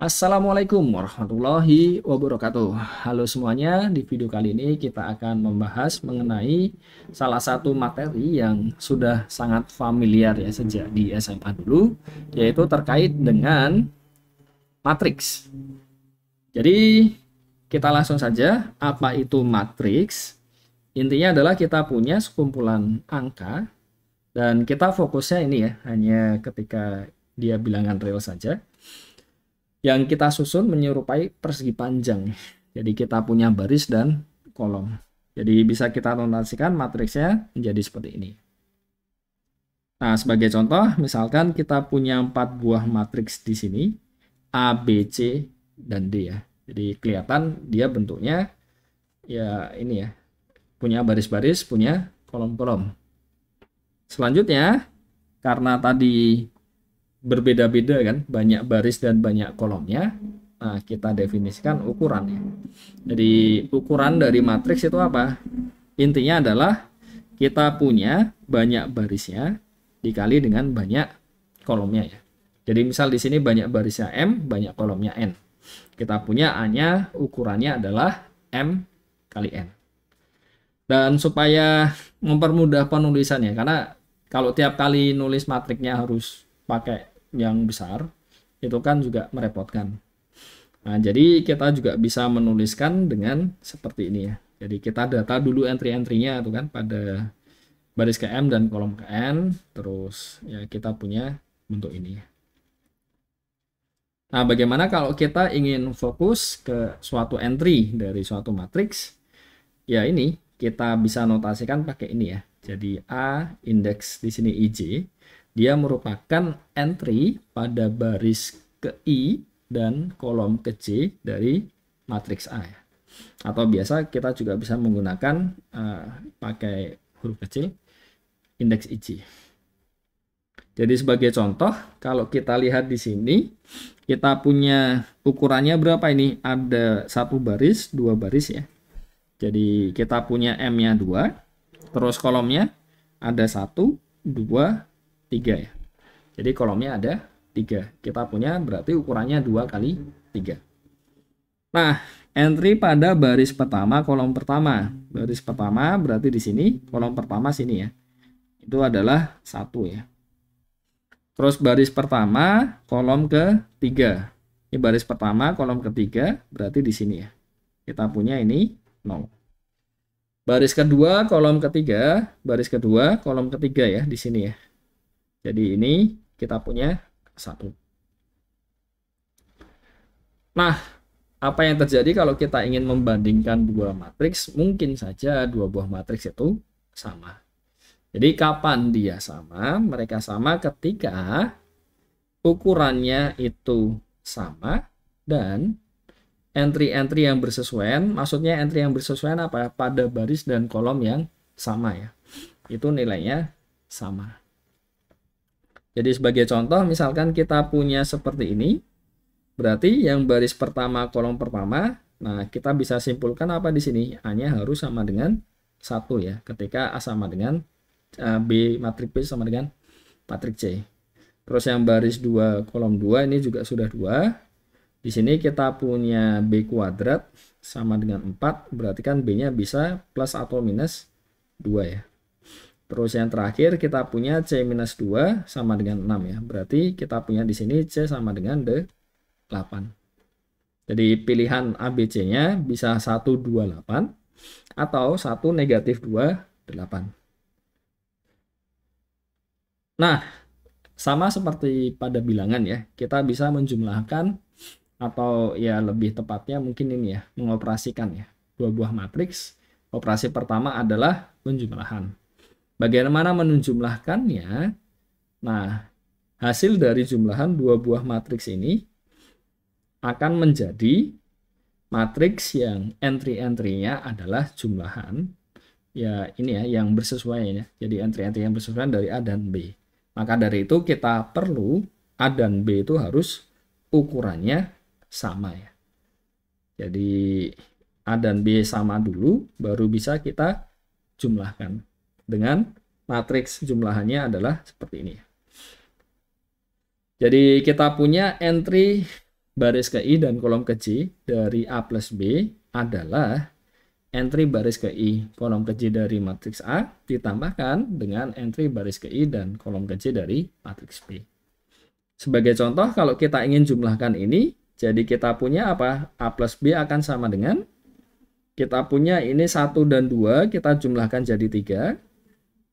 Assalamualaikum warahmatullahi wabarakatuh. Halo semuanya, di video kali ini kita akan membahas mengenai salah satu materi yang sudah sangat familiar ya sejak di SMA dulu, yaitu terkait dengan matriks. Jadi kita langsung saja, apa itu matriks? Intinya adalah kita punya sekumpulan angka dan kita fokusnya ini ya, hanya ketika dia bilangan real saja. Yang kita susun menyerupai persegi panjang. Jadi kita punya baris dan kolom. Jadi bisa kita notasikan matriksnya menjadi seperti ini. Nah, sebagai contoh, misalkan kita punya 4 buah matriks di sini, A, B, C, dan D ya. Jadi kelihatan dia bentuknya ya ini ya, punya baris-baris, punya kolom-kolom. Selanjutnya, karena tadi berbeda-beda kan, banyak baris dan banyak kolomnya. Nah, kita definisikan ukurannya. Jadi ukuran dari matriks itu apa? Intinya adalah kita punya banyak barisnya dikali dengan banyak kolomnya ya. Jadi misal di sini banyak barisnya M, banyak kolomnya N. Kita punya A-nya ukurannya adalah M kali N. Dan supaya mempermudah penulisannya, karena kalau tiap kali nulis matriknya harus pakai yang besar, itu kan juga merepotkan. Nah, jadi kita juga bisa menuliskan dengan seperti ini ya. Jadi kita data dulu entry-entry-nya itu kan pada baris ke M dan kolom ke N, terus ya kita punya bentuk ini ya. Nah, bagaimana kalau kita ingin fokus ke suatu entry dari suatu matriks? Ya ini kita bisa notasikan pakai ini ya. Jadi A indeks di sini IJ, dia merupakan entry pada baris ke I dan kolom ke J dari matriks A ya. Atau biasa kita juga bisa menggunakan pakai huruf kecil indeks IJ. Jadi sebagai contoh, kalau kita lihat di sini, kita punya ukurannya berapa ini? Ada satu baris, dua baris ya. Jadi kita punya M-nya 2, terus kolomnya ada 1, 2, 3 ya. Jadi kolomnya ada 3. Kita punya berarti ukurannya 2 kali 3. Nah, entry pada baris pertama, kolom pertama. Baris pertama berarti di sini, kolom pertama sini ya. Itu adalah 1 ya. Terus baris pertama, kolom ketiga. Ini baris pertama, kolom ketiga, berarti di sini ya. Kita punya ini 0. Baris kedua, kolom ketiga, baris kedua, kolom ketiga ya, di sini ya. Jadi ini kita punya 1. Nah, apa yang terjadi kalau kita ingin membandingkan dua matriks? Mungkin saja dua buah matriks itu sama. Jadi kapan dia sama? Mereka sama ketika ukurannya itu sama dan entry-entry yang bersesuaian. Maksudnya entry yang bersesuaian apa? Pada baris dan kolom yang sama ya. Itu nilainya sama. Jadi sebagai contoh, misalkan kita punya seperti ini, berarti yang baris pertama, kolom pertama, nah kita bisa simpulkan apa di sini? A-nya harus sama dengan 1 ya, ketika A sama dengan B, matrik B sama dengan matrik C. Terus yang baris 2, kolom 2, ini juga sudah 2. Di sini kita punya B kuadrat sama dengan 4, berarti kan B-nya bisa plus atau minus 2 ya. Terus yang terakhir kita punya C minus 2 sama dengan 6 ya. Berarti kita punya di sini C sama dengan 8. Jadi pilihan ABC-nya bisa 1, 2, 8 atau 1, negatif 2, 8. Nah, sama seperti pada bilangan ya. Kita bisa menjumlahkan atau ya lebih tepatnya mungkin ini ya, mengoperasikan ya. Dua buah matriks. Operasi pertama adalah penjumlahan. Bagaimana menjumlahkannya? Nah, hasil dari jumlahan dua buah matriks ini akan menjadi matriks yang entry-entry-nya adalah jumlahan. Ya, ini ya yang bersesuaian ya. Jadi entry-entry yang bersesuaian dari A dan B. Maka dari itu kita perlu A dan B itu harus ukurannya sama ya. Jadi A dan B sama dulu, baru bisa kita jumlahkan. Dengan matriks jumlahannya adalah seperti ini. Jadi kita punya entry baris ke I dan kolom ke J dari A plus B adalah entry baris ke I, kolom ke J dari matriks A ditambahkan dengan entry baris ke I dan kolom ke J dari matriks B. Sebagai contoh, kalau kita ingin jumlahkan ini, jadi kita punya apa? A plus B akan sama dengan, kita punya ini 1 dan 2, kita jumlahkan jadi 3.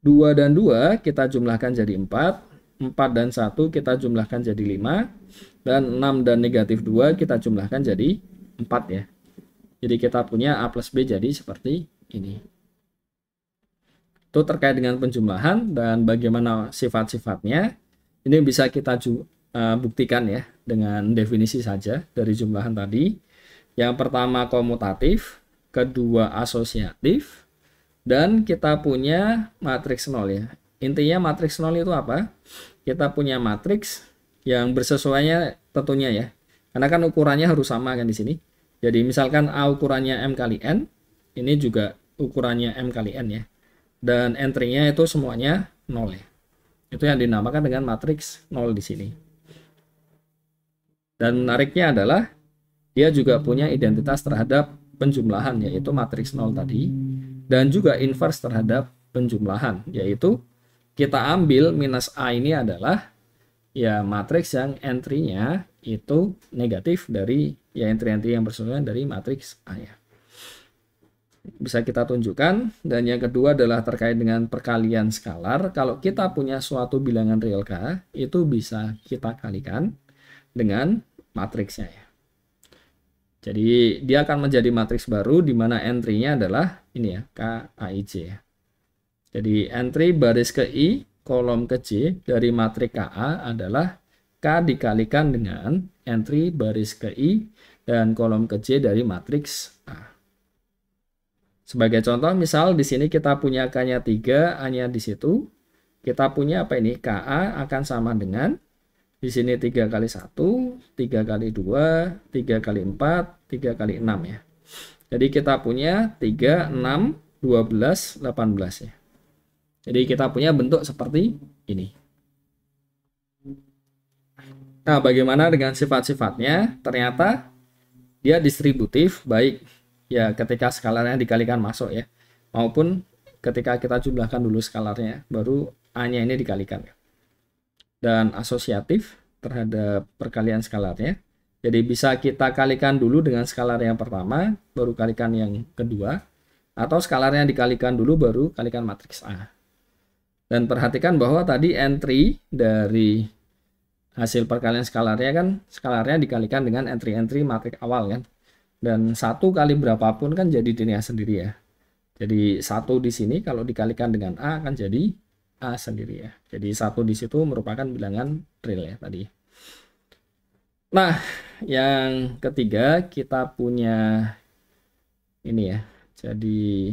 2 dan 2 kita jumlahkan jadi 4. 4 dan 1 kita jumlahkan jadi 5. Dan 6 dan negatif 2 kita jumlahkan jadi 4 ya. Jadi kita punya A plus B jadi seperti ini. Itu terkait dengan penjumlahan dan bagaimana sifat-sifatnya. Ini bisa kita buktikan ya dengan definisi saja dari jumlahan tadi. Yang pertama komutatif, kedua asosiatif, dan kita punya matriks 0 ya. Intinya matriks 0 itu apa? Kita punya matriks yang bersesuaiannya tentunya ya. Karena kan ukurannya harus sama kan di sini. Jadi misalkan A ukurannya M kali N, ini juga ukurannya M kali N ya. Dan entry-nya itu semuanya 0 ya. Itu yang dinamakan dengan matriks 0 di sini. Dan menariknya adalah dia juga punya identitas terhadap penjumlahan yaitu matriks 0 tadi. Dan juga inverse terhadap penjumlahan yaitu kita ambil minus A ini adalah ya matriks yang entry-nya itu negatif dari ya entry-entry yang bersesuaian dari matriks A ya. Bisa kita tunjukkan. Dan yang kedua adalah terkait dengan perkalian skalar. Kalau kita punya suatu bilangan real K, itu bisa kita kalikan dengan matriksnya ya. Jadi dia akan menjadi matriks baru di mana entry-nya adalah ini ya, K, A, I, J ya. Jadi entry baris ke I, kolom ke J dari matriks KA adalah K dikalikan dengan entry baris ke I dan kolom ke J dari matriks A. Sebagai contoh, misal di sini kita punya K-nya 3, A-nya di situ. Kita punya apa ini? KA akan sama dengan di sini 3 kali 1, 3 kali 2, 3 kali 4, 3 kali 6 ya. Jadi kita punya 3, 6, 12, 18 ya. Jadi kita punya bentuk seperti ini. Nah, bagaimana dengan sifat-sifatnya? Ternyata dia distributif, baik ya ketika skalarnya dikalikan masuk ya, maupun ketika kita jumlahkan dulu skalarnya, baru A-nya ini dikalikan. Dan asosiatif terhadap perkalian skalarnya. Jadi bisa kita kalikan dulu dengan skalar yang pertama, baru kalikan yang kedua, atau skalarnya dikalikan dulu baru kalikan matriks A. Dan perhatikan bahwa tadi entry dari hasil perkalian skalarnya kan skalarnya dikalikan dengan entry-entry matriks awal kan. Dan 1 kali berapapun kan jadi dirinya sendiri ya. Jadi 1 di sini kalau dikalikan dengan A akan jadi A sendiri ya. Jadi 1 di situ merupakan bilangan real ya tadi. Nah, yang ketiga kita punya ini ya. Jadi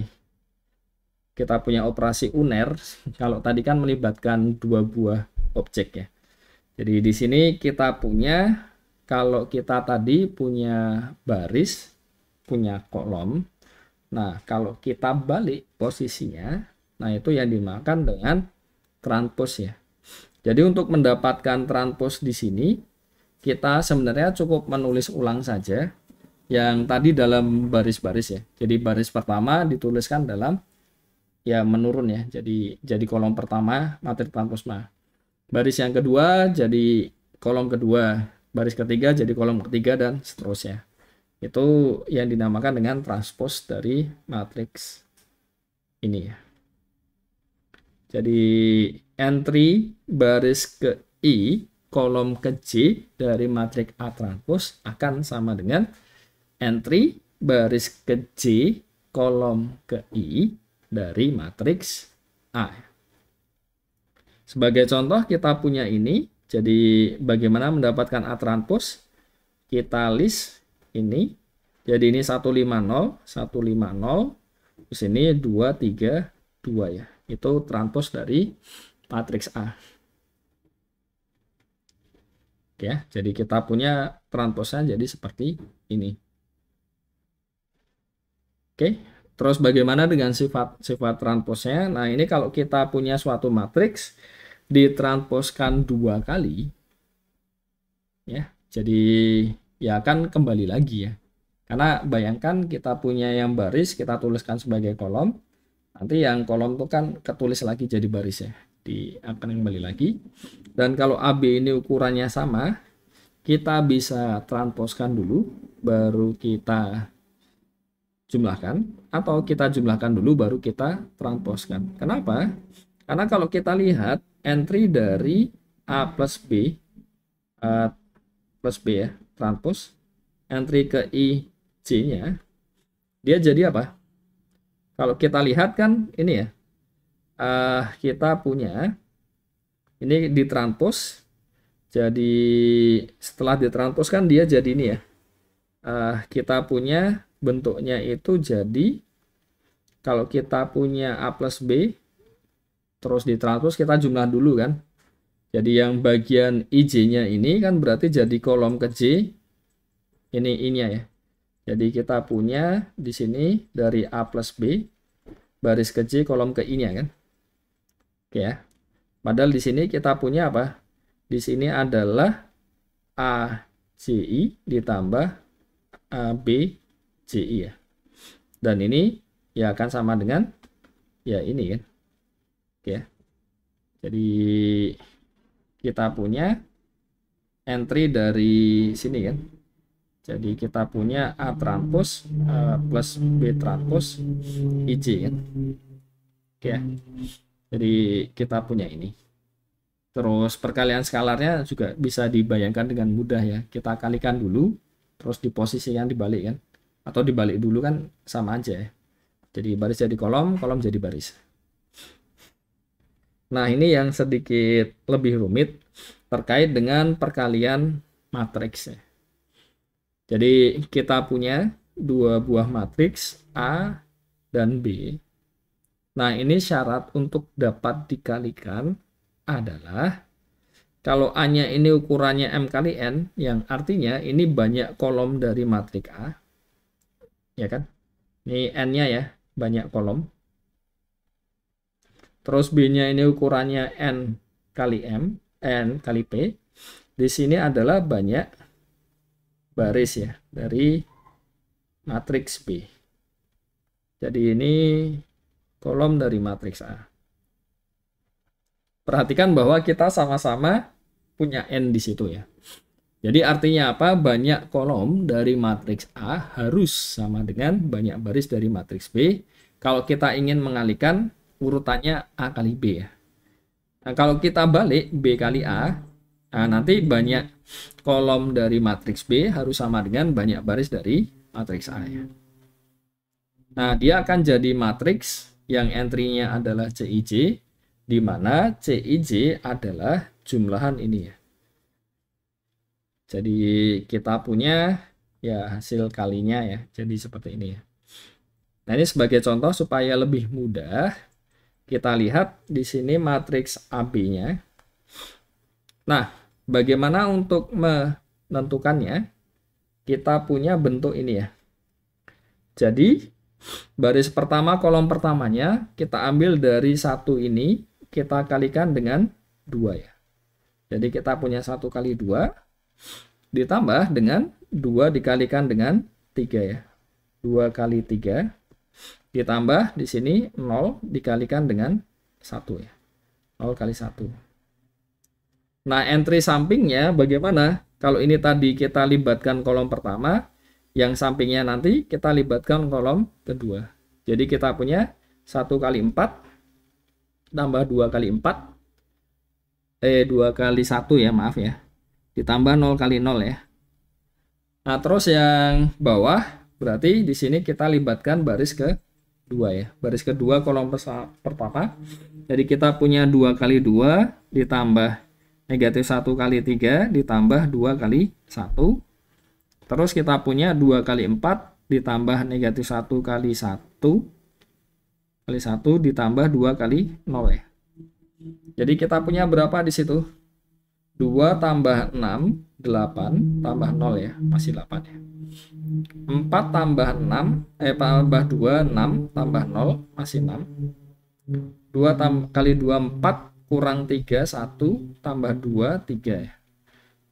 kita punya operasi uner. Kalau tadi kan melibatkan 2 buah objek ya. Jadi di sini kita punya, kalau kita tadi punya baris, punya kolom. Nah, kalau kita balik posisinya, nah itu yang dimakan dengan transpose ya. Jadi untuk mendapatkan transpose di sini, kita sebenarnya cukup menulis ulang saja yang tadi dalam baris-baris ya. Jadi baris pertama dituliskan dalam ya menurun ya. Jadi kolom pertama matriks transpose Ma. Baris yang kedua jadi kolom kedua, baris ketiga jadi kolom ketiga dan seterusnya. Itu yang dinamakan dengan transpose dari matriks ini ya. Jadi entry baris ke I kolom ke J dari matriks A transpose akan sama dengan entry baris ke J kolom ke I dari matriks A. Sebagai contoh kita punya ini. Jadi bagaimana mendapatkan A transpose? Kita list ini. Jadi ini 150, 150. Terus ini 2, 3, 2 ya. Itu transpose dari matriks A. Ya, jadi kita punya transposnya jadi seperti ini. Oke, terus bagaimana dengan sifat transposnya? Nah, ini kalau kita punya suatu matriks ditransposkan 2 kali, ya. Jadi ya akan kembali lagi ya. Karena bayangkan kita punya yang baris, kita tuliskan sebagai kolom, nanti yang kolom itu kan ketulis lagi jadi baris ya, akan kembali lagi. Dan kalau AB ini ukurannya sama, kita bisa transposkan dulu, baru kita jumlahkan, atau kita jumlahkan dulu baru kita transposkan. Kenapa? Karena kalau kita lihat entry dari A plus B, ya, transpose, entry ke IJ-nya, dia jadi apa? Kalau kita lihat kan ini ya, kita punya, ini ditranspos, jadi setelah ditranspos kan dia jadi ini ya, kita punya bentuknya itu jadi, kalau kita punya A plus B, terus ditranspos kita jumlah dulu kan. Jadi yang bagian IJ-nya ini kan berarti jadi kolom ke J, ini-nya ya. Jadi kita punya di sini dari A plus B, baris ke J, kolom ke I-nya kan. Oke ya. Padahal di sini kita punya apa? Di sini adalah AJI ditambah ABJI ya. Dan ini ya akan sama dengan ya ini kan. Oke ya. Jadi kita punya entry dari sini kan. Jadi kita punya A transpose plus B transpose IJ kan. Oke ya. Jadi kita punya ini. Terus perkalian skalarnya juga bisa dibayangkan dengan mudah ya. Kita kalikan dulu, terus diposisikan dibalik kan. Atau dibalik dulu kan sama aja ya. Jadi baris jadi kolom, kolom jadi baris. Nah, ini yang sedikit lebih rumit terkait dengan perkalian matriks ya. Jadi kita punya dua buah matriks A dan B. Nah, ini syarat untuk dapat dikalikan adalah kalau A-nya ini ukurannya M kali N, yang artinya ini banyak kolom dari matriks A. Ya kan? Ini N-nya ya, banyak kolom. Terus B-nya ini ukurannya N kali M, N kali P. Di sini adalah banyak baris ya dari matriks B. Jadi ini kolom dari matriks A. Perhatikan bahwa kita sama-sama punya N di situ ya. Jadi artinya apa? Banyak kolom dari matriks A harus sama dengan banyak baris dari matriks B. Kalau kita ingin mengalihkan urutannya A kali B ya. Nah, kalau kita balik B kali A, nah nanti banyak kolom dari matriks B harus sama dengan banyak baris dari matriks A ya. Nah, dia akan jadi matriks yang entry-nya adalah CIJ, di mana CIJ adalah jumlahan ini ya. Jadi kita punya ya hasil kalinya ya. Jadi seperti ini ya. Nah, ini sebagai contoh supaya lebih mudah. Kita lihat di sini matriks AB-nya. Nah, bagaimana untuk menentukannya? Kita punya bentuk ini ya. Jadi, baris pertama, kolom pertamanya, kita ambil dari 1 ini, kita kalikan dengan 2 ya. Jadi, kita punya 1 kali 2, ditambah dengan 2 dikalikan dengan 3 ya. 2 kali 3. Ditambah di sini 0 dikalikan dengan 1 ya. 0 kali 1. Nah, entry sampingnya bagaimana? Kalau ini tadi kita libatkan kolom pertama, yang sampingnya nanti kita libatkan kolom kedua. Jadi kita punya 1 kali 4 tambah 2 kali 4. 2 kali 1 ya, maaf ya. Ditambah 0 kali 0 ya. Nah, terus yang bawah berarti di sini kita libatkan baris ke 2 ya. Baris kedua kolom pertama. Jadi kita punya 2 kali 2 ditambah negatif 1 kali 3 ditambah 2 kali 1. Terus kita punya 2 kali 4 ditambah negatif 1 kali 1 kali 1 ditambah 2 kali 0 ya. Jadi kita punya berapa di situ? 2 tambah 6, 8 tambah 0 ya. Masih 8 ya. 4 tambah 6, tambah 2, 6 tambah 0, masih 6. 2 kali 2, 4, kurang 3, 1, tambah 2, 3 ya.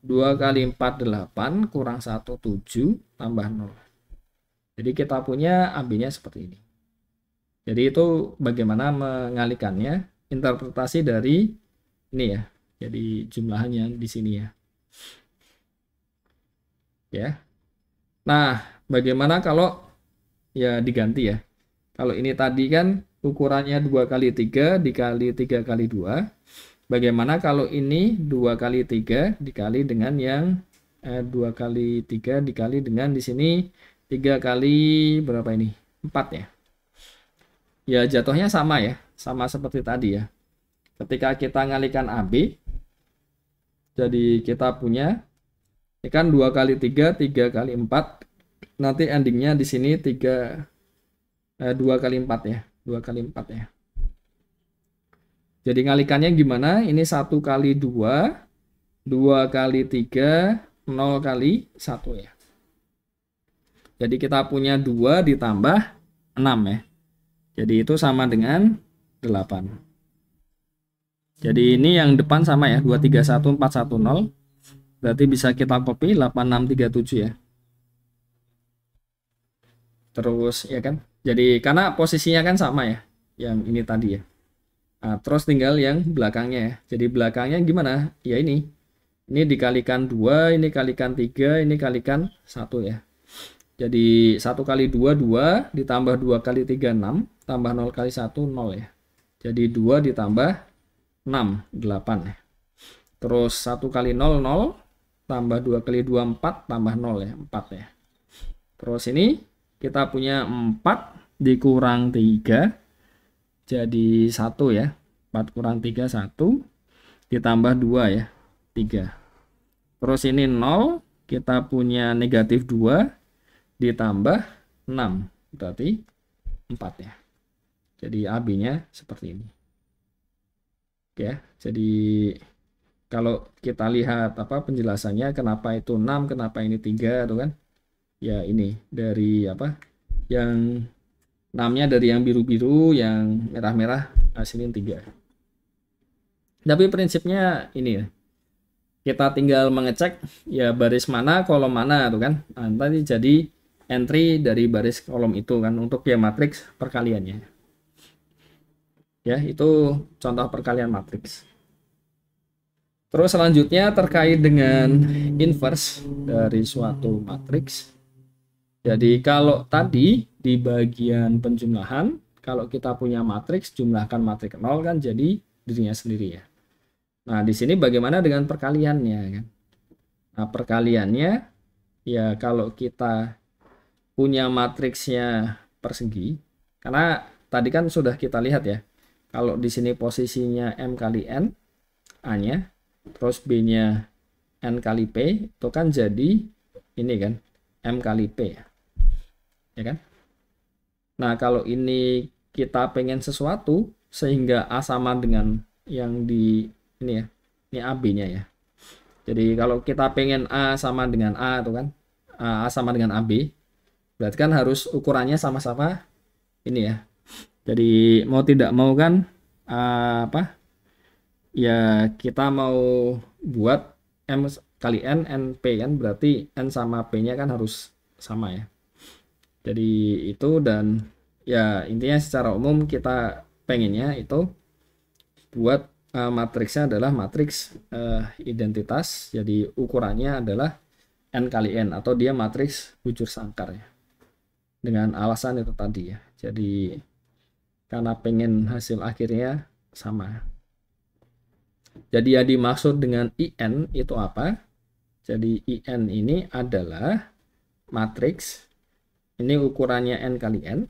2 kali 4 8 kurang 1 7 tambah 0. Jadi kita punya AB-nya seperti ini. Jadi itu bagaimana mengalihkannya, interpretasi dari ini ya. Jadi jumlahannya di sini ya. Ya. Nah, bagaimana kalau ya diganti ya. Kalau ini tadi kan ukurannya 2 kali 3 dikali 3 kali 2. Bagaimana kalau ini 2 kali 3 dikali dengan yang 2 kali 3 dikali dengan di sini 3 kali berapa ini? 4 ya. Ya jatuhnya sama ya. Sama seperti tadi ya. Ketika kita ngalihkan AB, jadi kita punya ini kan 2 kali 3, 3 kali 4. Nanti endingnya di sini 2 kali 4 ya. 2 kali 4 ya. Jadi ngalikannya gimana? Ini 1 kali 2, 2 kali 3, 0 kali 1 ya. Jadi kita punya 2 ditambah 6 ya. Jadi itu sama dengan 8. Jadi ini yang depan sama ya. 2, 3, 1, 4, 1, 0. Berarti bisa kita copy 8, 6, 3, 7 ya. Terus ya kan. Jadi karena posisinya kan sama ya. Yang ini tadi ya. Nah, terus tinggal yang belakangnya ya. Jadi belakangnya gimana? Ya ini. Ini dikalikan 2, ini kalikan 3, ini kalikan 1 ya. Jadi 1 kali 2, 2, ditambah 2 kali 3, 6, tambah 0 kali 1, 0 ya. Jadi 2 ditambah 6, 8 ya. Terus 1 kali 0, 0, tambah 2 kali 2, 4, tambah 0 ya, 4 ya. Terus ini kita punya 4 dikurang 3, jadi 1 ya. 4 kurang 3, 1, ditambah 2 ya, 3. Terus ini 0, kita punya negatif 2, ditambah 6, berarti 4 ya. Jadi AB-nya seperti ini. Oke ya, jadi kalau kita lihat apa penjelasannya kenapa itu 6, kenapa ini 3 tuh kan. Ya ini dari apa? Yang 6-nya dari yang biru-biru, yang merah-merah, hasilin 3. Tapi prinsipnya ini ya. Kita tinggal mengecek ya baris mana, kolom mana tuh kan. Nah, nanti jadi entry dari baris kolom itu kan untuk ya matriks perkaliannya. Ya, itu contoh perkalian matriks. Terus selanjutnya terkait dengan inverse dari suatu matriks. Jadi kalau tadi di bagian penjumlahan, kalau kita punya matriks, jumlahkan matriks 0 kan jadi dirinya sendiri ya. Nah, di sini bagaimana dengan perkaliannya kan? Nah, perkaliannya ya kalau kita punya matriksnya persegi, karena tadi kan sudah kita lihat ya. Kalau di sini posisinya M kali N, A-nya, terus B-nya N kali P, itu kan jadi ini kan, M kali P ya. Ya kan? Nah, kalau ini kita pengen sesuatu sehingga A sama dengan yang di ini ya, ini AB-nya ya. Jadi kalau kita pengen A sama dengan A itu kan, A sama dengan AB, berarti kan harus ukurannya sama-sama ini ya. Jadi mau tidak mau kan apa? Ya kita mau buat M kali N, NP kan berarti N sama P-nya kan harus sama ya. Jadi itu dan ya intinya secara umum kita pengennya itu buat matriksnya adalah matriks identitas. Jadi ukurannya adalah N kali N atau dia matriks bujur sangkar ya. Dengan alasan itu tadi ya. Jadi karena pengen hasil akhirnya sama. Jadi yang dimaksud dengan IN itu apa? Jadi IN ini adalah matriks, ini ukurannya N kali N,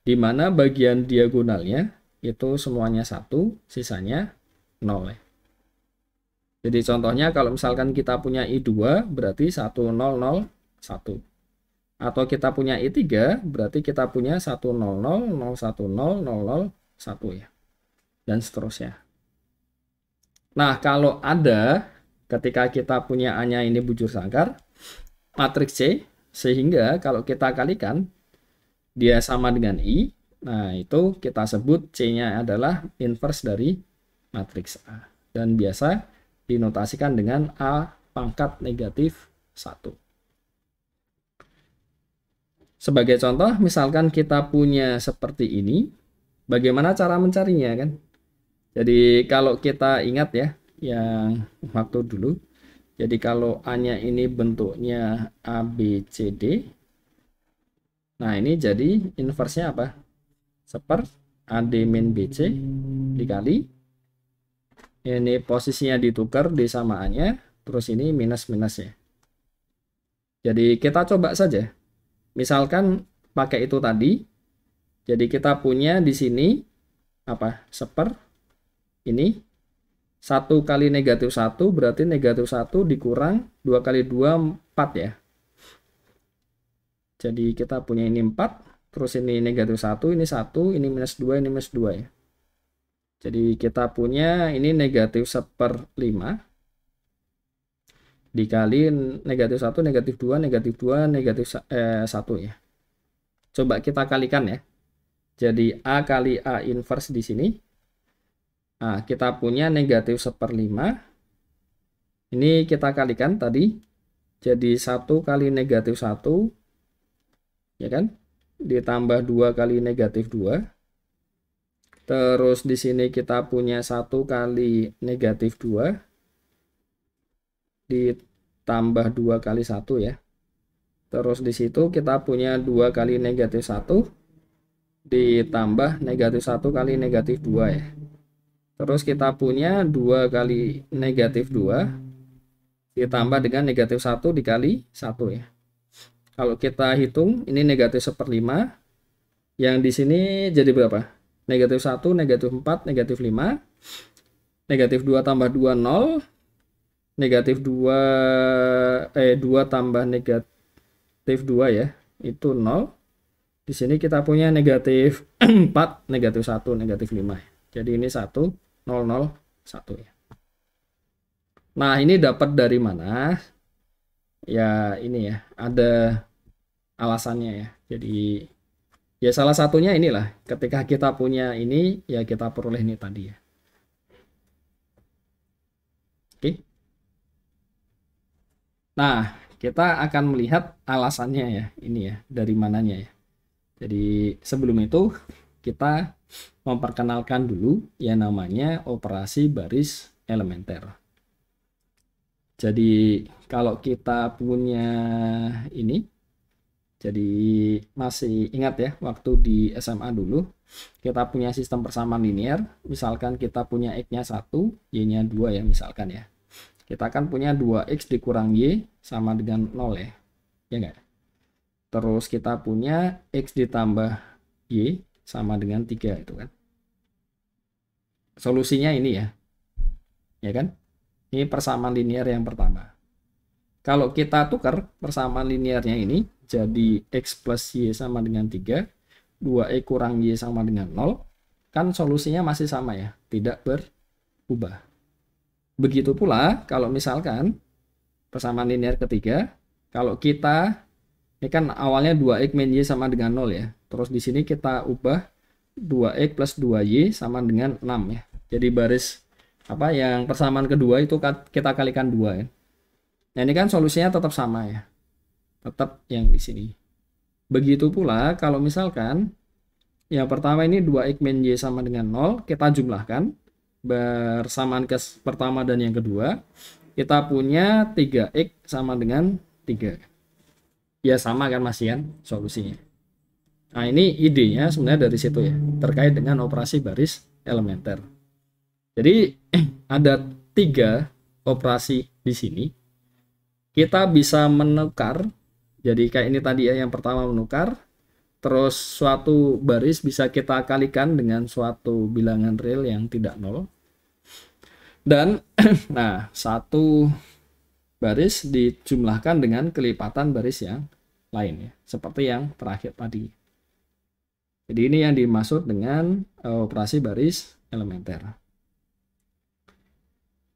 di mana bagian diagonalnya itu semuanya 1, sisanya 0 ya. Jadi contohnya kalau misalkan kita punya I2 berarti 1, 0, 0, 1. Atau kita punya I3 berarti kita punya 1, 0, 0, 0, 1, 0, 0, 0, 1 ya. Dan seterusnya. Nah, kalau ada ketika kita punya A-nya ini bujur sangkar, matriks C, sehingga kalau kita kalikan dia sama dengan I, nah itu kita sebut C-nya adalah inverse dari matriks A. Dan biasa dinotasikan dengan A pangkat negatif 1. Sebagai contoh, misalkan kita punya seperti ini, bagaimana cara mencarinya kan? Jadi kalau kita ingat ya, yang waktu dulu, jadi kalau A-nya ini bentuknya A, B, C, D, nah ini jadi inversnya apa? Seper AD min BC dikali, ini posisinya ditukar D sama A-nya, terus ini minus-minus ya. Jadi kita coba saja. Misalkan pakai itu tadi, jadi kita punya di sini apa? Seper ini 1 kali negatif 1 berarti negatif 1 dikurang 2 kali 2 4 ya. Jadi kita punya ini 4, terus ini negatif 1, ini 1, ini minus 2, ini minus 2 ya. Jadi kita punya ini negatif 1/5 dikali negatif 1, negatif 2, negatif 2, negatif 1 ya. Coba kita kalikan ya. Jadi A kali A inverse di sini. Nah, kita punya negatif 1/5. Ini kita kalikan tadi. Jadi 1 kali negatif 1. Ya kan? Ditambah 2 kali negatif 2. Terus di sini kita punya 1 kali negatif 2. Ditambah 2 kali 1 ya. Terus di situ kita punya 2 kali negatif 1. Ditambah negatif 1 kali negatif 2 ya. Terus kita punya 2 kali negatif 2 ditambah dengan negatif 1 dikali 1 ya. Kalau kita hitung ini negatif 1/5. Yang di sini jadi berapa? Negatif 1, negatif 4, negatif 5. Negatif 2 tambah 2 0. Negatif 2 2 tambah negatif 2 ya. Itu 0. Di sini kita punya negatif 4, negatif 1, negatif 5. Jadi ini 1 0 0 1 ya. Nah, ini dapat dari mana? Ya, ini ya, ada alasannya ya. Jadi ya salah satunya inilah, ketika kita punya ini ya kita peroleh ini tadi ya. Oke. Nah, kita akan melihat alasannya ya, ini ya, dari mananya ya. Jadi sebelum itu kita memperkenalkan dulu yang namanya operasi baris elementer. Jadi kalau kita punya ini, jadi masih ingat ya waktu di SMA dulu kita punya sistem persamaan linear, misalkan kita punya X-nya 1, Y-nya 2 ya misalkan ya. Kita akan punya 2X dikurang Y sama dengan 0 ya. Ya enggak? Terus kita punya X ditambah Y sama dengan 3 itu kan. Solusinya ini ya. Ya kan? Ini persamaan linear yang pertama. Kalau kita tukar persamaan linearnya ini jadi X plus Y sama dengan 3, 2X kurang Y sama dengan 0, kan solusinya masih sama ya, tidak berubah. Begitu pula kalau misalkan persamaan linear ketiga, kalau kita ini kan awalnya 2X min Y sama dengan 0 ya. Terus di sini kita ubah 2X plus 2Y sama dengan 6 ya. Jadi baris apa yang persamaan kedua itu kita kalikan 2 ya. Nah, ini kan solusinya tetap sama ya. Tetap yang di sini. Begitu pula kalau misalkan yang pertama ini 2X min Y sama dengan 0, kita jumlahkan bersamaan ke pertama dan yang kedua. Kita punya 3X sama dengan 3. Ya sama kan masih kan solusinya. Nah, ini idenya sebenarnya dari situ ya, terkait dengan operasi baris elementer. Jadi ada 3 operasi di sini. Kita bisa menukar, jadi kayak ini tadi ya, yang pertama menukar, terus suatu baris bisa kita kalikan dengan suatu bilangan real yang tidak nol, dan nah satu baris dijumlahkan dengan kelipatan baris yang lain ya, seperti yang terakhir tadi. Jadi ini yang dimaksud dengan operasi baris elementer.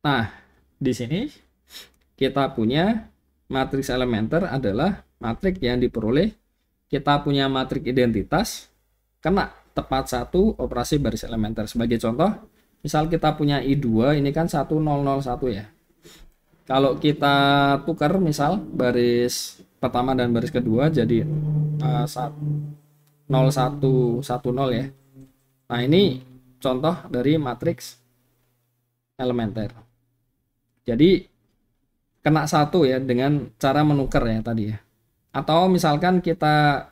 Nah, di sini kita punya matriks elementer adalah matriks yang diperoleh, kita punya matriks identitas kena tepat satu operasi baris elementer. Sebagai contoh, misal kita punya I2, ini kan 1001 ya. Kalau kita tukar misal baris pertama dan baris kedua jadi 0 1 1 0 ya. Nah, ini contoh dari matriks elementer. Jadi kena satu ya dengan cara menukar ya tadi ya. Atau misalkan kita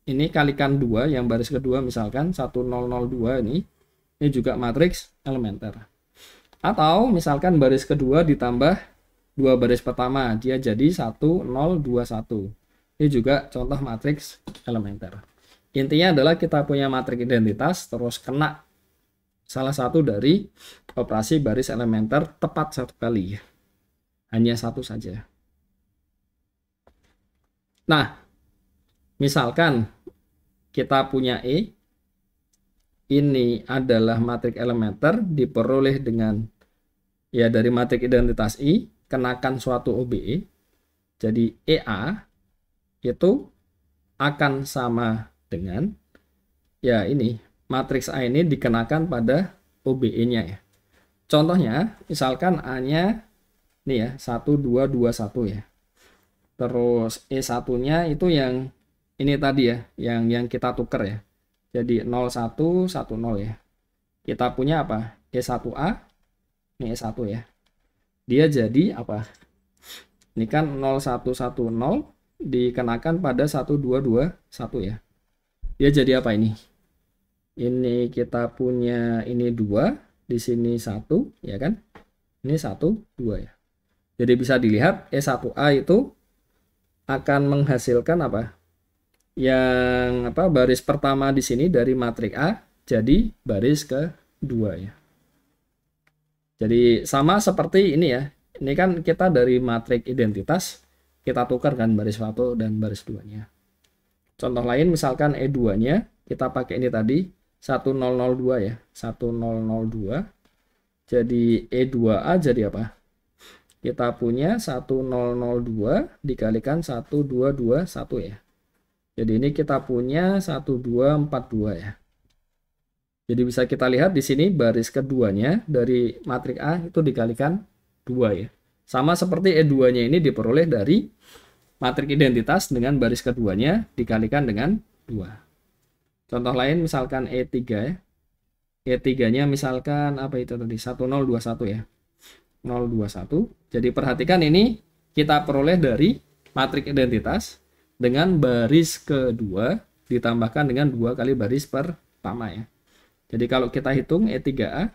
ini kalikan 2 yang baris kedua misalkan 1002 ini juga matriks elementer. Atau misalkan baris kedua ditambah 2 baris pertama dia jadi 1021. Ini juga contoh matriks elementer. Intinya adalah kita punya matriks identitas terus kena salah satu dari operasi baris elementer tepat satu kali. Hanya satu saja. Nah, misalkan kita punya E, ini adalah matriks elementer diperoleh dengan ya dari matriks identitas I, kenakan suatu OBE. Jadi EA itu akan sama dengan ya ini matriks A ini dikenakan pada OBE-nya ya. Contohnya, misalkan A-nya nih ya 1221 ya. Terus E1-nya itu yang ini tadi ya, yang kita tuker ya. Jadi 0110 ya. Kita punya apa? E1A, ini E1 ya. Dia jadi apa? Ini kan 0110 dikenakan pada 1221 ya. Dia jadi apa ini? Ini kita punya ini 2, di sini 1 ya kan? Ini 1 2 ya. Jadi bisa dilihat E1A itu akan menghasilkan apa? Yang apa? Baris pertama di sini dari matriks A jadi baris kedua ya. Jadi sama seperti ini ya. Ini kan kita dari matriks identitas kita tukar kan baris 1 dan baris 2-nya. Contoh lain misalkan E2-nya kita pakai ini tadi 1002 ya. 1002. Jadi E2A jadi apa? Kita punya 1002 dikalikan 1221 ya. Jadi ini kita punya 1242 ya. Jadi bisa kita lihat di sini baris keduanya dari matriks A itu dikalikan 2 ya. Sama seperti E2-nya ini diperoleh dari matriks identitas dengan baris keduanya dikalikan dengan 2. Contoh lain misalkan E3 ya. E3-nya misalkan apa itu tadi? 1021 ya. 021. Jadi perhatikan ini kita peroleh dari matriks identitas dengan baris kedua ditambahkan dengan 2 kali baris pertama ya. Jadi kalau kita hitung E3A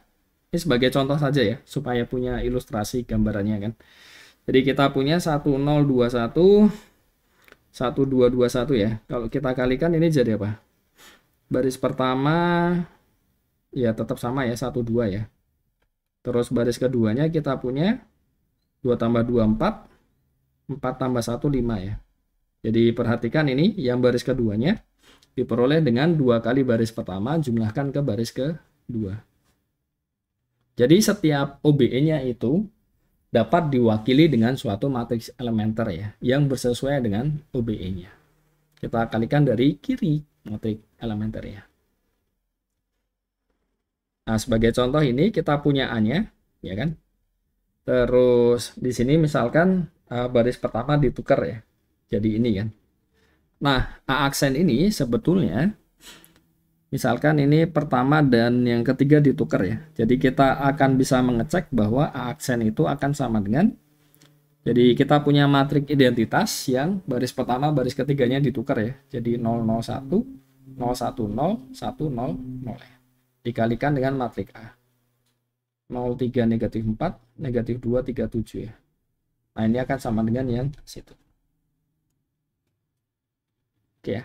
ini sebagai contoh saja ya supaya punya ilustrasi gambarannya kan. Jadi kita punya 1021 1221 ya. Kalau kita kalikan ini jadi apa? Baris pertama ya tetap sama ya 12 ya. Terus baris keduanya kita punya 2 tambah 2 4, 4 tambah 1 5 ya. Jadi perhatikan ini yang baris keduanya diperoleh dengan 2 kali baris pertama jumlahkan ke baris kedua. Jadi setiap OBE-nya itu dapat diwakili dengan suatu matriks elementer ya yang bersesuaian dengan OBE-nya. Kita kalikan dari kiri matriks elementer ya. Nah, sebagai contoh ini kita punya A-nya, ya kan? Terus di sini misalkan baris pertama ditukar ya. Jadi ini kan. Nah, A aksen ini sebetulnya misalkan ini pertama dan yang ketiga ditukar ya. Jadi kita akan bisa mengecek bahwa A aksen itu akan sama dengan jadi kita punya matriks identitas yang baris pertama baris ketiganya ditukar ya. Jadi 001 010 100 ya. Dikalikan dengan matriks A. 03 negatif 4, negatif 2, 37 ya. Nah, ini akan sama dengan yang situ. Oke ya.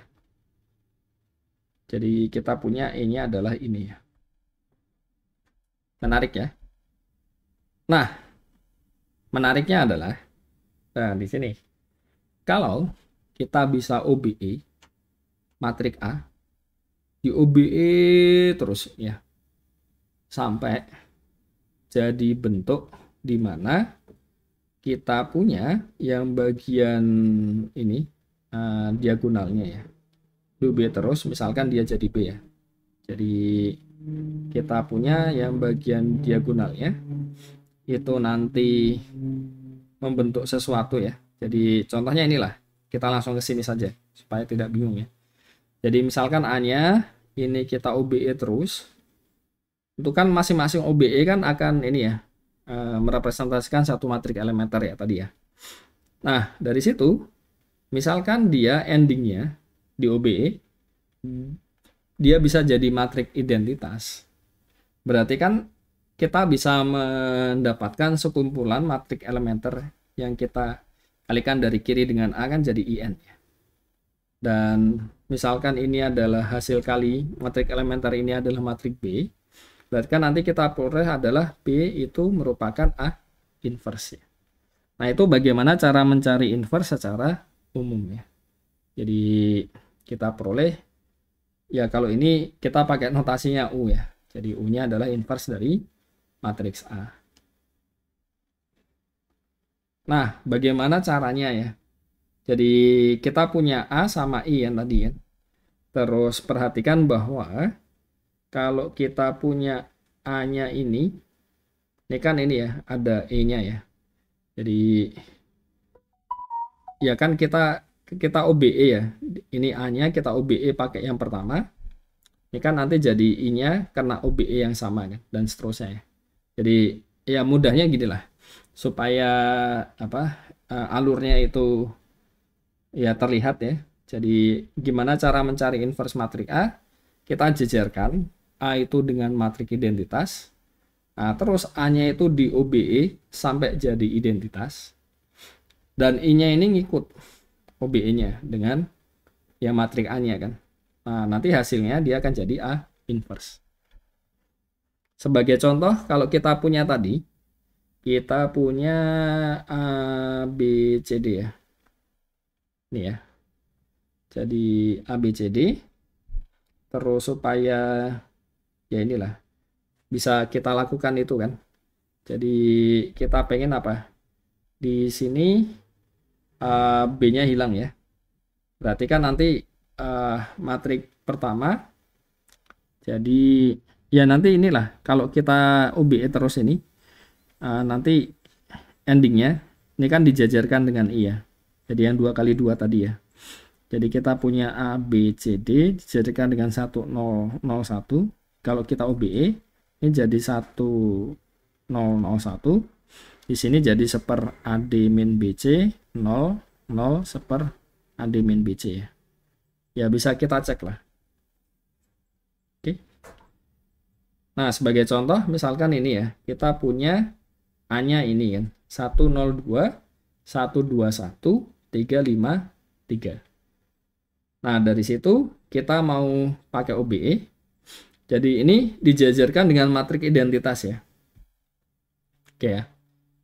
Jadi kita punya E-nya adalah ini ya. Menarik ya. Nah, menariknya adalah di sini. Kalau kita bisa OBE matriks A di OBE terus ya sampai jadi bentuk di mana kita punya yang bagian ini diagonalnya ya di OBE terus misalkan dia jadi B ya. Jadi kita punya yang bagian diagonalnya itu nanti membentuk sesuatu ya. Jadi contohnya inilah, kita langsung ke sini saja supaya tidak bingung ya. Jadi misalkan A-nya ini kita OBE terus, itu kan masing-masing OBE kan akan ini ya, merepresentasikan satu matriks elementer ya tadi ya. Nah, dari situ misalkan dia endingnya di OBE, dia bisa jadi matriks identitas. Berarti kan kita bisa mendapatkan sekumpulan matriks elementer yang kita kalikan dari kiri dengan A kan jadi IN. Dan misalkan ini adalah hasil kali matriks elementer ini adalah matriks B, berarti kan nanti kita peroleh adalah B itu merupakan A inverse. Nah, itu bagaimana cara mencari inverse secara umum ya. Jadi kita peroleh ya, kalau ini kita pakai notasinya U ya. Jadi U-nya adalah inverse dari matriks A. Nah, bagaimana caranya ya? Jadi kita punya A sama I yang tadi ya. Terus perhatikan bahwa kalau kita punya A-nya ini kan ini ya, ada E-nya ya. Jadi ya kan kita OBE ya. Ini A-nya kita OBE pakai yang pertama. Ini kan nanti jadi I-nya karena OBE yang sama kan, dan seterusnya ya. Jadi ya mudahnya gini lah. Supaya alurnya itu ya terlihat ya. Jadi gimana cara mencari inverse matriks A? Kita jejerkan A itu dengan matriks identitas. Nah, terus A-nya itu di OBE sampai jadi identitas. Dan I-nya ini ngikut OBE-nya dengan ya matriks A-nya kan. Nah, nanti hasilnya dia akan jadi A inverse. Sebagai contoh, kalau kita punya tadi, kita punya A, B, C, D ya. Ini ya. Jadi A, B, C, D. Terus supaya ya inilah bisa kita lakukan itu kan. Jadi kita pengen apa? Di sini B-nya hilang ya. Berarti kan nanti matriks pertama. Jadi ya nanti inilah kalau kita OBE terus ini nanti endingnya ini kan dijajarkan dengan I ya. Jadi yang 2 kali 2 tadi ya. Jadi kita punya A, B, C, D dijajarkan dengan 1, 0, 0, 1. Kalau kita OBE ini jadi 1, 0, 0, 1. Di sini jadi seper AD min BC 0, 0 seper AD min BC ya. Ya bisa kita cek lah. Oke. Nah, sebagai contoh misalkan ini ya. Kita punya A-nya ini kan. 102, 121, 353. Nah, dari situ kita mau pakai OBE. Jadi ini dijajarkan dengan matriks identitas ya. Oke ya.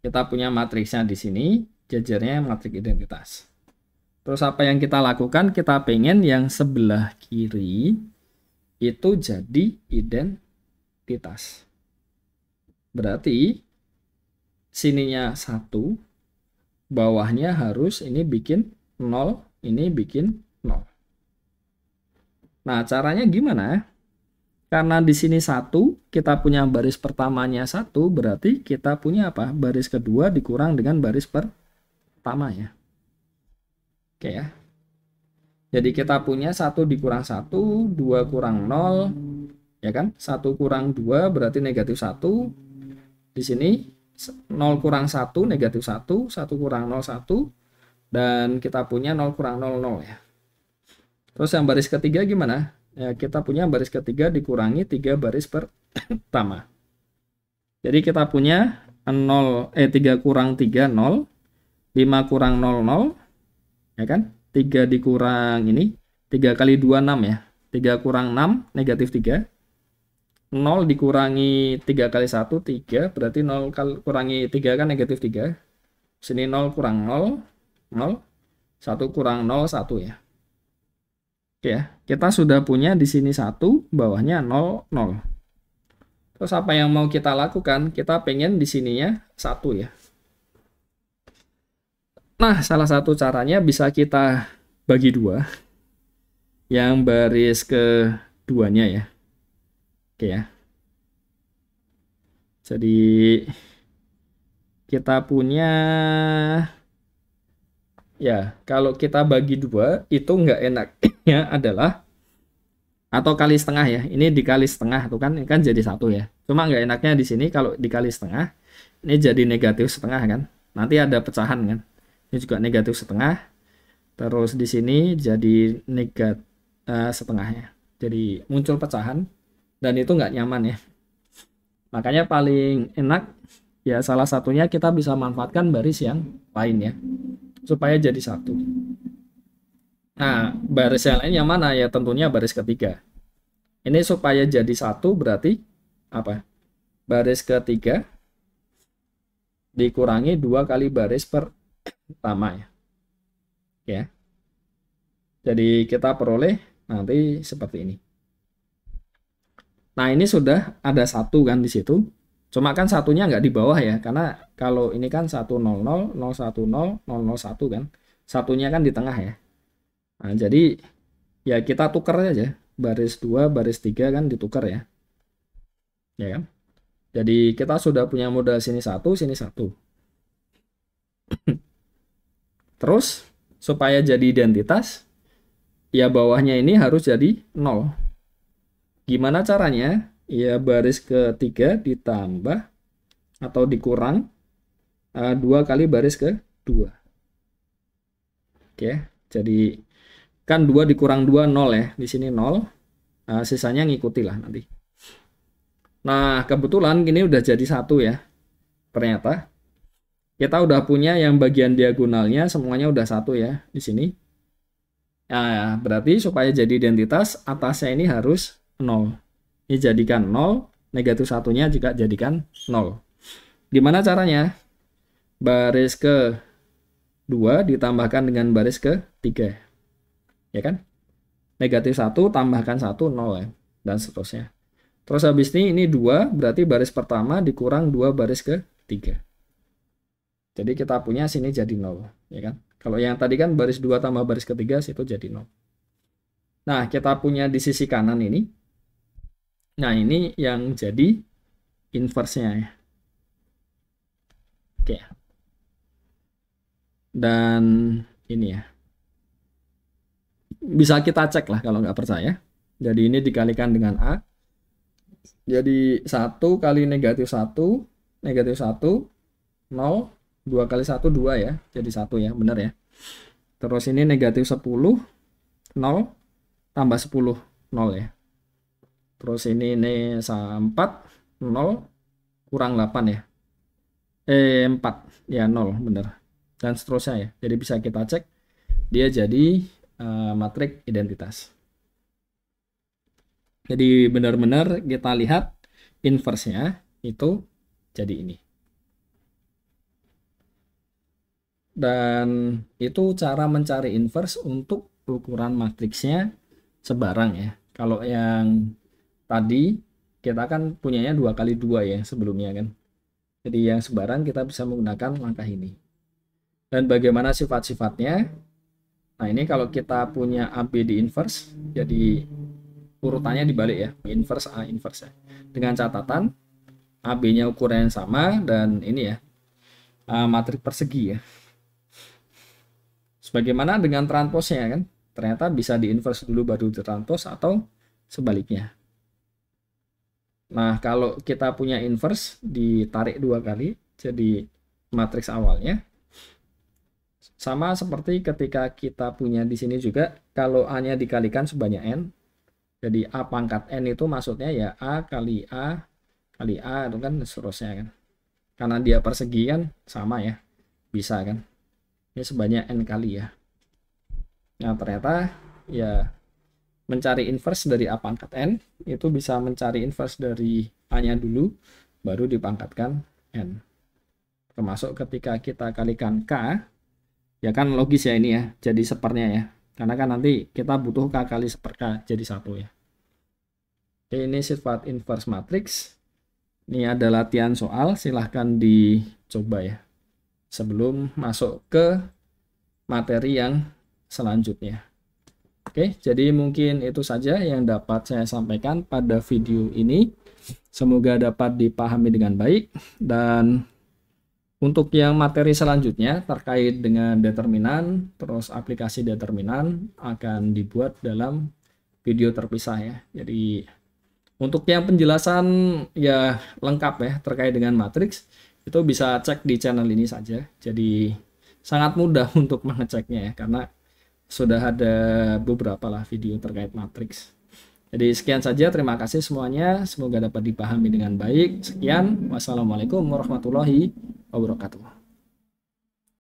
Kita punya matriksnya di sini, jajarnya matriks identitas. Terus apa yang kita lakukan? Kita pengen yang sebelah kiri itu jadi identitas. Berarti sininya 1, bawahnya harus ini bikin 0, ini bikin 0. Nah, caranya gimana? Karena di sini 1, kita punya baris pertamanya 1, berarti kita punya apa? Baris kedua dikurang dengan baris pertama ya. Oke ya. Jadi kita punya 1 dikurang 1, 2 kurang 0, ya kan? 1 kurang 2 berarti negatif 1. Di sini 0 kurang 1, negatif 1, 1 kurang 0, 1. Dan kita punya 0 kurang 0, 0 ya. Terus yang baris ketiga gimana? Ya, kita punya baris ketiga dikurangi 3 baris pertama. Jadi kita punya 3 kurang 3, 0. 5 kurang 0, 0. Ya kan? 3 dikurang ini. 3 kali 2, 6 ya. 3 kurang 6, negatif 3. 0 dikurangi 3 kali 1, 3. Berarti 0 kurangi 3 kan negatif 3. Sini 0 kurang 0, 0. 1 kurang 0, 1 ya. Oke ya, kita sudah punya di sini 1, bawahnya 0, 0. Terus apa yang mau kita lakukan? Kita pengen di sininya 1 ya. Nah, salah satu caranya bisa kita bagi 2. Yang baris keduanya ya. Oke ya. Jadi kita punya, ya kalau kita bagi dua itu nggak enaknya adalah, atau kali setengah ya, ini dikali setengah tuh kan, ini kan jadi satu ya. Cuma nggak enaknya di sini kalau dikali setengah, ini jadi negatif setengah kan, nanti ada pecahan kan, ini juga negatif setengah, terus di sini jadi negatif setengahnya, jadi muncul pecahan dan itu nggak nyaman ya. Makanya paling enak ya salah satunya kita bisa manfaatkan baris yang lain ya, supaya jadi satu. Nah, baris yang lain yang mana ya? Tentunya baris ketiga. Ini supaya jadi satu berarti apa? Baris ketiga dikurangi 2 kali baris pertama ya. Ya. Jadi kita peroleh nanti seperti ini. Nah, ini sudah ada satu kan di situ. Cuma kan satunya nggak di bawah ya, karena kalau ini kan 100, 010, 001 kan. Satunya kan di tengah ya. Nah, jadi ya kita tukar aja. Baris 2, baris 3 kan ditukar ya. Ya kan? Jadi kita sudah punya modal sini 1, sini 1. Terus supaya jadi identitas, ya bawahnya ini harus jadi 0. Gimana caranya? Ya baris ketiga ditambah atau dikurang 2 kali baris kedua. Oke, jadi kan 2 dikurang 2, 0 ya. Di sini 0. Sisanya ngikuti lah nanti. Nah, kebetulan ini udah jadi satu ya. Ternyata kita udah punya yang bagian diagonalnya semuanya udah satu ya di sini. Nah, berarti supaya jadi identitas atasnya ini harus 0. Ini jadikan 0, negatif satunya juga jadikan 0. Gimana caranya? Baris ke 2 ditambahkan dengan baris ke 3. Ya kan? Negatif 1 tambahkan 1, 0 ya. Dan seterusnya. Terus habis ini 2, berarti baris pertama dikurang 2 baris ke 3. Jadi kita punya sini jadi 0. Ya kan? Kalau yang tadi kan baris 2 tambah baris ketiga, situ jadi 0. Nah, kita punya di sisi kanan ini. Nah, ini yang jadi inverse-nya ya. Oke. Dan ini ya. Bisa kita cek lah kalau nggak percaya. Jadi ini dikalikan dengan A. Jadi 1 kali negatif 1, negatif 1, 0, 2 kali 1, 2 ya. Jadi 1 ya, benar ya. Terus ini negatif 10, 0, tambah 10, 0 ya. Terus ini 4, 0, kurang 8 ya. 4, ya 0, benar. Dan seterusnya ya. Jadi bisa kita cek, dia jadi matriks identitas. Jadi benar-benar kita lihat inverse-nya itu jadi ini. Dan itu cara mencari inverse untuk ukuran matriksnya sebarang ya. Kalau yang tadi kita kan punyanya 2 kali 2 ya sebelumnya kan. Jadi yang sebarang kita bisa menggunakan langkah ini. Dan bagaimana sifat-sifatnya? Nah, ini kalau kita punya AB di inverse, jadi urutannya dibalik ya, inverse A inverse. Dengan catatan AB-nya ukuran yang sama dan ini ya, matriks persegi ya. Sebagaimana dengan transposnya kan, ternyata bisa di inverse dulu baru ditranspos atau sebaliknya. Nah, kalau kita punya inverse ditarik 2 kali, jadi matriks awalnya sama seperti ketika kita punya di sini juga, kalau A-nya dikalikan sebanyak N, jadi A pangkat N itu maksudnya ya A kali A kali A itu kan seterusnya kan. Karena dia persegi kan sama ya, bisa kan. Ini sebanyak N kali ya. Nah, ternyata ya mencari inverse dari A pangkat N itu bisa mencari inverse dari A-nya dulu, baru dipangkatkan N. Termasuk ketika kita kalikan K, ya kan logis ya ini ya, jadi sepernya ya. Karena kan nanti kita butuh K kali seper K jadi 1 ya. Oke, ini sifat inverse matrix. Ini ada latihan soal, silahkan dicoba ya. Sebelum masuk ke materi yang selanjutnya. Oke, jadi mungkin itu saja yang dapat saya sampaikan pada video ini. Semoga dapat dipahami dengan baik dan Untuk yang materi selanjutnya terkait dengan determinan, terus aplikasi determinan akan dibuat dalam video terpisah ya. Jadi untuk yang penjelasan ya lengkap ya terkait dengan matriks itu bisa cek di channel ini saja. Jadi sangat mudah untuk mengeceknya ya karena sudah ada beberapa lah video terkait matriks. Jadi sekian saja, terima kasih semuanya. Semoga dapat dipahami dengan baik. Sekian, wassalamualaikum warahmatullahi wabarakatuh.